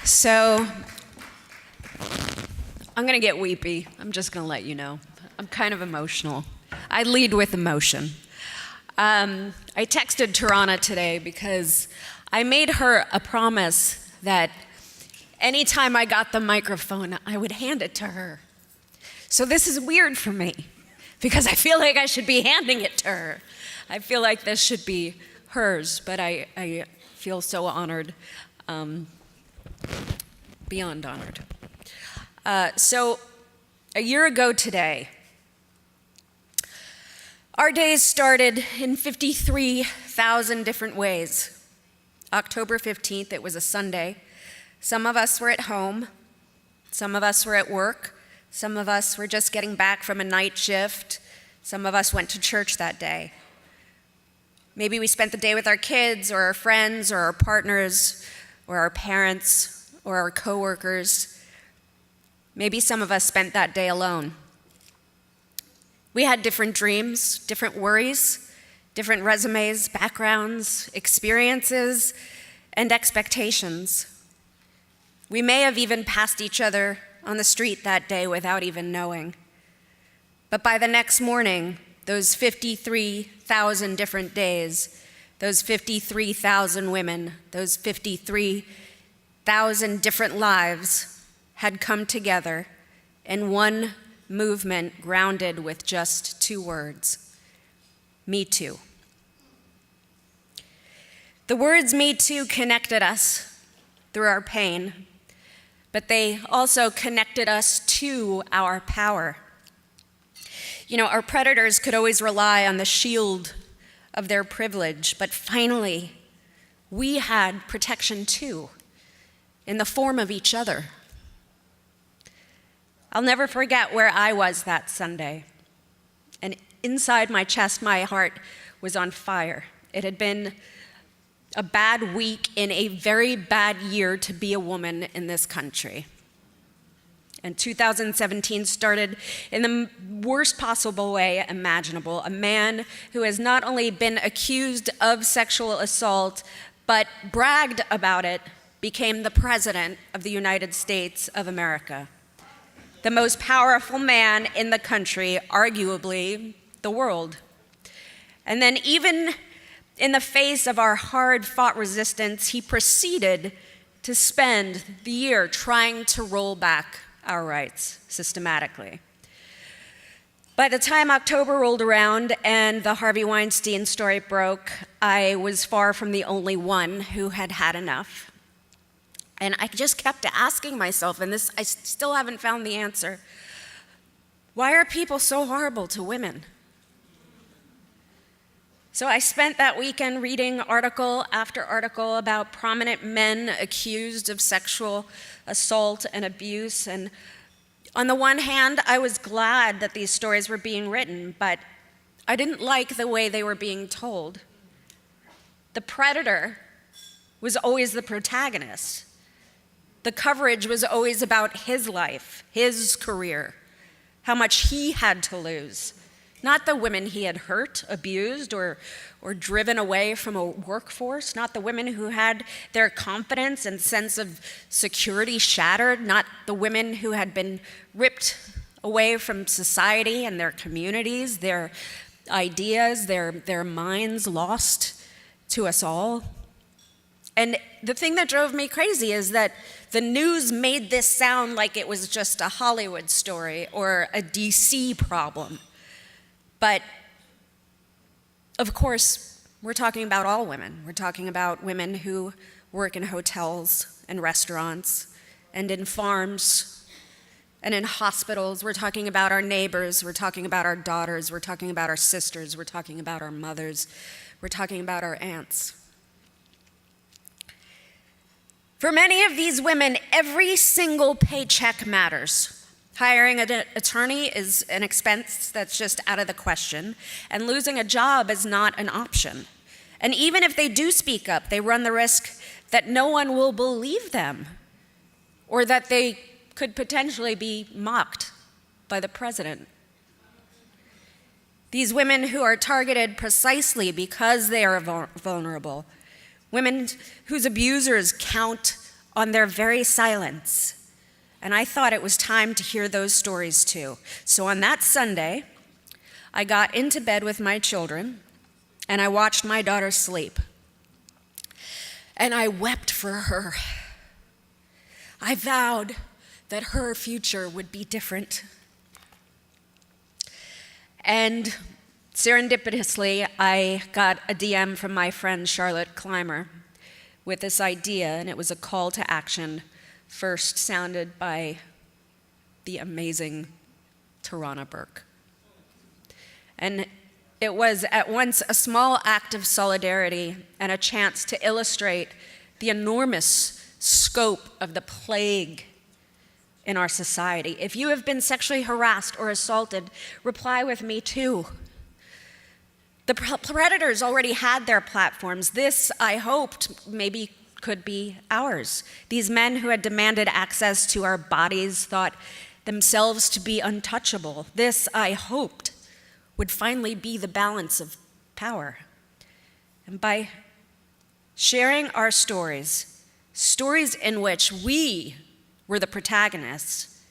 So I'm going to get weepy. I'm just going to let you know. I'm kind of emotional. I lead with emotion. I texted Tarana today because I made her a promise that anytime I got the microphone, I would hand it to her. So this is weird for me because I feel like I should be handing it to her. I feel like this should be hers, but I feel so honored, beyond honored. So a year ago today, our days started in 53,000 different ways. October 15th, it was a Sunday. Some of us were at home. Some of us were at work. Some of us were just getting back from a night shift. Some of us went to church that day. Maybe we spent the day with our kids or our friends or our partners or our parents or our coworkers. Maybe some of us spent that day alone. We had different dreams, different worries, different resumes, backgrounds, experiences, and expectations. We may have even passed each other on the street that day without even knowing. But by the next morning, those 53,000 different days, those 53,000 women, those 53,000 different lives had come together in one movement grounded with just two words: Me Too. The words Me Too connected us through our pain, but they also connected us to our power. You know, our predators could always rely on the shield of their privilege, but finally, we had protection too, in the form of each other. I'll never forget where I was that Sunday. And inside my chest, my heart was on fire. It had been a bad week in a very bad year to be a woman in this country. And 2017 started in the worst possible way imaginable. A man who has not only been accused of sexual assault, but bragged about it, became the President of the United States of America. The most powerful man in the country, arguably the world. And then even in the face of our hard-fought resistance, he proceeded to spend the year trying to roll back our rights systematically. By the time October rolled around and the Harvey Weinstein story broke, I was far from the only one who had had enough. And I just kept asking myself, and this I still haven't found the answer, why are people so horrible to women? So I spent that weekend reading article after article about prominent men accused of sexual assault and abuse. And on the one hand, I was glad that these stories were being written, but I didn't like the way they were being told. The predator was always the protagonist. The coverage was always about his life, his career, how much he had to lose, not the women he had hurt, abused, or driven away from a workforce, not the women who had their confidence and sense of security shattered, not the women who had been ripped away from society and their communities, their ideas, their minds lost to us all. And the thing that drove me crazy is that the news made this sound like it was just a Hollywood story or a DC problem. But of course, we're talking about all women. We're talking about women who work in hotels and restaurants and in farms and in hospitals. We're talking about our neighbors. We're talking about our daughters. We're talking about our sisters. We're talking about our mothers. We're talking about our aunts. For many of these women, every single paycheck matters. Hiring an attorney is an expense that's just out of the question, and losing a job is not an option. And even if they do speak up, they run the risk that no one will believe them, or that they could potentially be mocked by the president. These women who are targeted precisely because they are vulnerable, women whose abusers count on their very silence. And I thought it was time to hear those stories too. So on that Sunday, I got into bed with my children and I watched my daughter sleep. And I wept for her. I vowed that her future would be different. And serendipitously, I got a DM from my friend Charlotte Clymer with this idea, and it was a call to action, first sounded by the amazing Tarana Burke. And it was at once a small act of solidarity and a chance to illustrate the enormous scope of the plague in our society. If you have been sexually harassed or assaulted, reply with me too. The predators already had their platforms. This, I hoped, maybe could be ours. These men who had demanded access to our bodies thought themselves to be untouchable. This, I hoped, would finally be the balance of power. And by sharing our stories, stories in which we were the protagonists,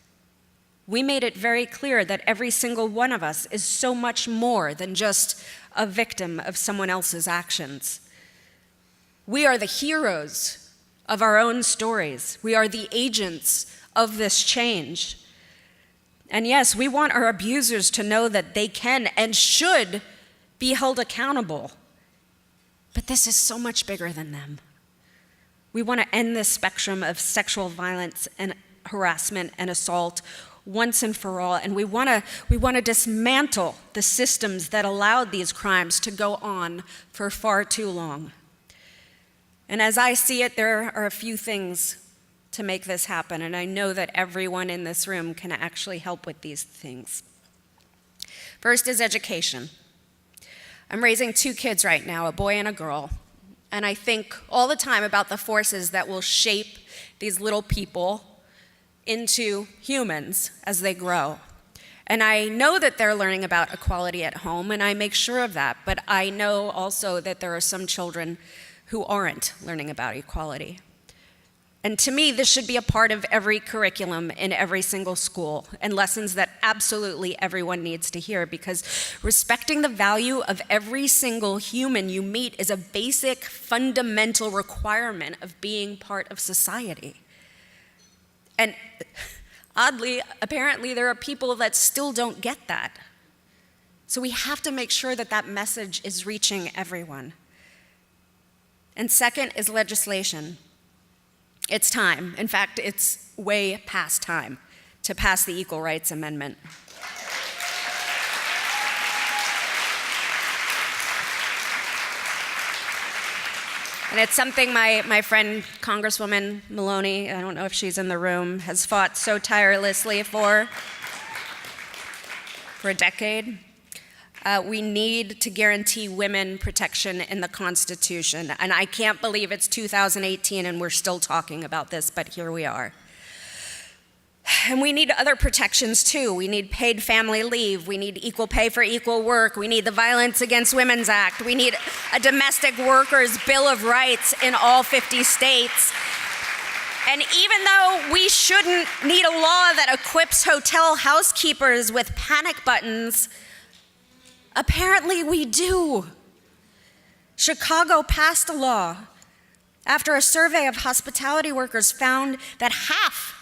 we made it very clear that every single one of us is so much more than just a victim of someone else's actions. We are the heroes of our own stories. We are the agents of this change. And yes, we want our abusers to know that they can and should be held accountable. But this is so much bigger than them. We want to end this spectrum of sexual violence and harassment and assault once and for all, and we want to dismantle the systems that allowed these crimes to go on for far too long. And as I see it, there are a few things to make this happen, and I know that everyone in this room can actually help with these things. First is education. I'm raising 2 kids right now, a boy and a girl, and I think all the time about the forces that will shape these little people into humans as they grow. And I know that they're learning about equality at home, and I make sure of that, but I know also that there are some children who aren't learning about equality. And to me, this should be a part of every curriculum in every single school, and lessons that absolutely everyone needs to hear, because respecting the value of every single human you meet is a basic, fundamental requirement of being part of society. And oddly, apparently there are people that still don't get that. So we have to make sure that that message is reaching everyone. And second is legislation. It's time. In fact, it's way past time to pass the Equal Rights Amendment. And it's something my friend Congresswoman Maloney, I don't know if she's in the room, has fought so tirelessly for a decade. We need to guarantee women protection in the Constitution. And I can't believe it's 2018 and we're still talking about this, but here we are. And we need other protections too. We need paid family leave. We need equal pay for equal work. We need the Violence Against Women's Act. We need a domestic workers' Bill of Rights in all 50 states. And even though we shouldn't need a law that equips hotel housekeepers with panic buttons, apparently we do. Chicago passed a law after a survey of hospitality workers found that half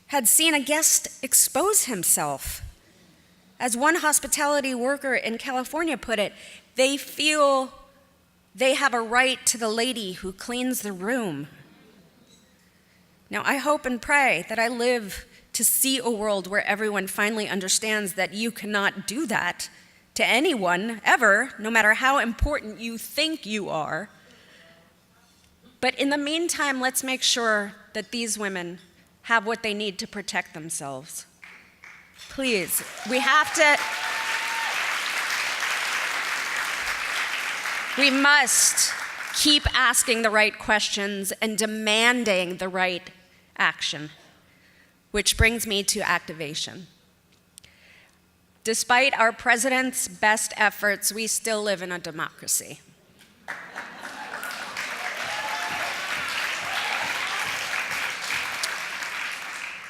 had seen a guest expose himself. As one hospitality worker in California put it, they feel they have a right to the lady who cleans the room. Now, I hope and pray that I live to see a world where everyone finally understands that you cannot do that to anyone, ever, no matter how important you think you are. But in the meantime, let's make sure that these women have what they need to protect themselves. Please, we must keep asking the right questions and demanding the right action, which brings me to activation. Despite our president's best efforts, we still live in a democracy.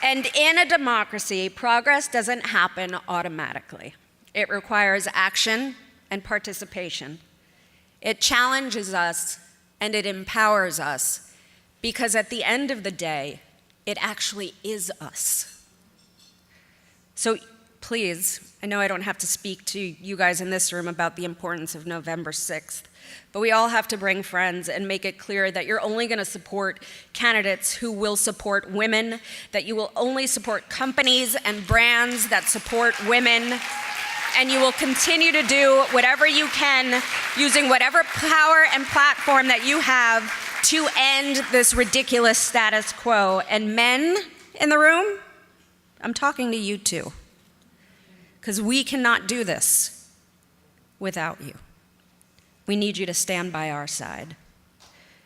And in a democracy, progress doesn't happen automatically. It requires action and participation. It challenges us and it empowers us, because at the end of the day, it actually is us. So please, I know I don't have to speak to you guys in this room about the importance of November 6th, but we all have to bring friends and make it clear that you're only going to support candidates who will support women, that you will only support companies and brands that support women, and you will continue to do whatever you can using whatever power and platform that you have to end this ridiculous status quo. And men in the room, I'm talking to you too, because we cannot do this without you. We need you to stand by our side.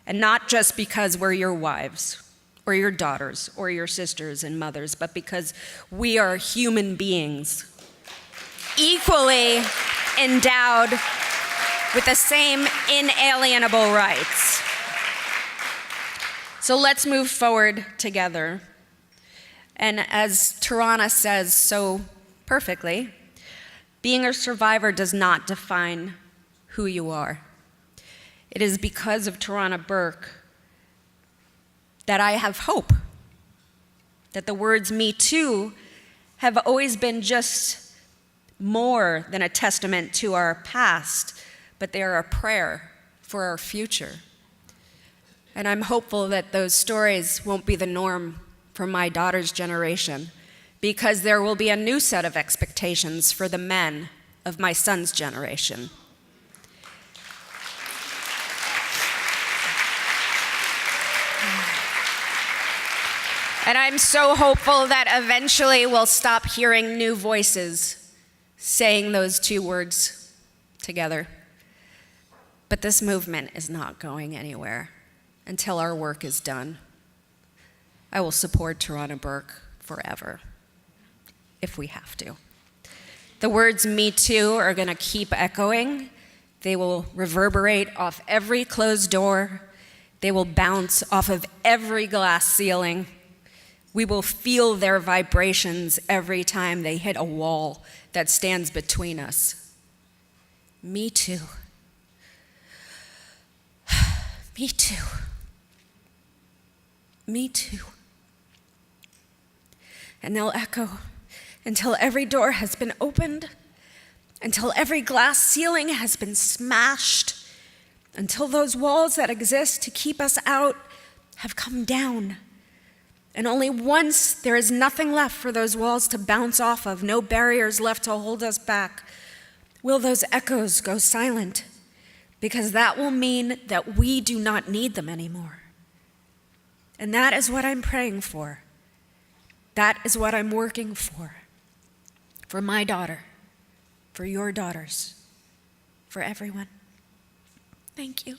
And not just because we're your wives or your daughters or your sisters and mothers, but because we are human beings, equally endowed with the same inalienable rights. So let's move forward together. And as Tarana says so perfectly, being a survivor does not define who you are. It is because of Tarana Burke that I have hope, that the words "me too" have always been just more than a testament to our past, but they are a prayer for our future. And I'm hopeful that those stories won't be the norm for my daughter's generation, because there will be a new set of expectations for the men of my son's generation. And I'm so hopeful that eventually we'll stop hearing new voices saying those two words together. But this movement is not going anywhere until our work is done. I will support Tarana Burke forever, if we have to. The words "me too" are going to keep echoing. They will reverberate off every closed door. They will bounce off of every glass ceiling. We will feel their vibrations every time they hit a wall that stands between us. Me too. Me too. Me too. And they'll echo until every door has been opened, until every glass ceiling has been smashed, until those walls that exist to keep us out have come down. And only once there is nothing left for those walls to bounce off of, no barriers left to hold us back, will those echoes go silent, because that will mean that we do not need them anymore. And that is what I'm praying for. That is what I'm working for my daughter, for your daughters, for everyone. Thank you.